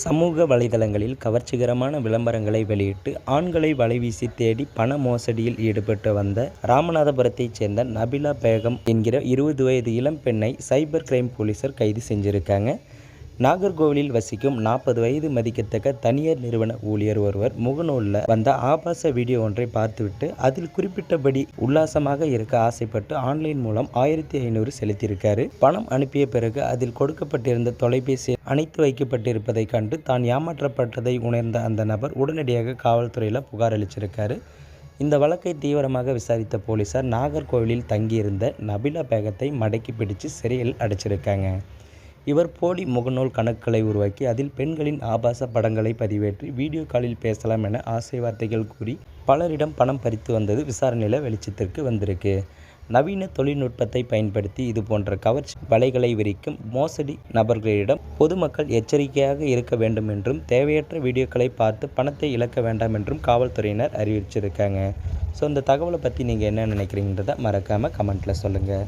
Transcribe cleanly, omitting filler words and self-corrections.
சமூக வலைதளங்களில் கவர்ச்சிகரமான விளம்பரங்களை வெளியிட்டு ஆண்களை வலைவீசி தேடி பண மோசடியில் ஈடுபட்டு வந்த ராமநாதபுரத்தைச் சேர்ந்த நபிலா பேகம் என்கிற 20 வயது இளம் பெண்ணை சைபர் கிரைம் போலீசார் கைது செஞ்சிருக்காங்க. நாகர்கோவிலில் வசிக்கும் 40 வயது மதிக்கத்தக்க தனியார் நிறுவன ஊழியர் ஒருவர் முகநூலில் வந்த ஆபாச வீடியோ ஒன்றை பார்த்துவிட்டு அதில் குறிப்பிட்டபடி உல்லாசமாக இருக்க ஆசைப்பட்டு ஆன்லைன் மூலம் 1500 செலுத்தியிருக்காரு. பணம் அனுப்பிய பிறகு அதில் கொடுக்கப்பட்டிருந்த தொலைபேசி அணைத்து வைக்கப்பட்டிருப்பதை கண்டு தான் ஏமாற்றப்பட்டதை உணர்ந்த அந்த நபர் உடனடியாக காவல்துறையில் புகார் அளிச்சிருக்காரு. இந்த வழக்கை தீவிரமாக விசாரித்த போலீசார் நாகர்கோவிலில் தங்கியிருந்த நபிலா பேகத்தை மடக்கி பிடிச்சு சிறையில் அடைச்சிருக்காங்க. இவர் போலி முகநூல் கணக்குகளை உருவாக்கி அதில் பெண்களின் ஆபாச படங்களை பதிவேற்றி வீடியோ காலில் பேசலாம் என ஆசை வார்த்தைகள் கூறி பலரிடம் பணம் பறித்து வந்தது விசாரணையில் வெளிச்சத்திற்கு வந்திருக்கு. நவீன தொழில்நுட்பத்தை பயன்படுத்தி இது போன்ற கவர்ச்சி வலைகளை விரிக்கும் மோசடி நபர்களிடம் பொதுமக்கள் எச்சரிக்கையாக இருக்க வேண்டும் என்றும் தேவையற்ற வீடியோக்களை பார்த்து பணத்தை இழக்க வேண்டாம் என்றும் காவல்துறையினர் அறிவிச்சிருக்காங்க. ஸோ இந்த தகவலை பற்றி நீங்கள் என்ன நினைக்கிறீங்கன்றதை மறக்காமல் கமெண்ட்டில் சொல்லுங்கள்.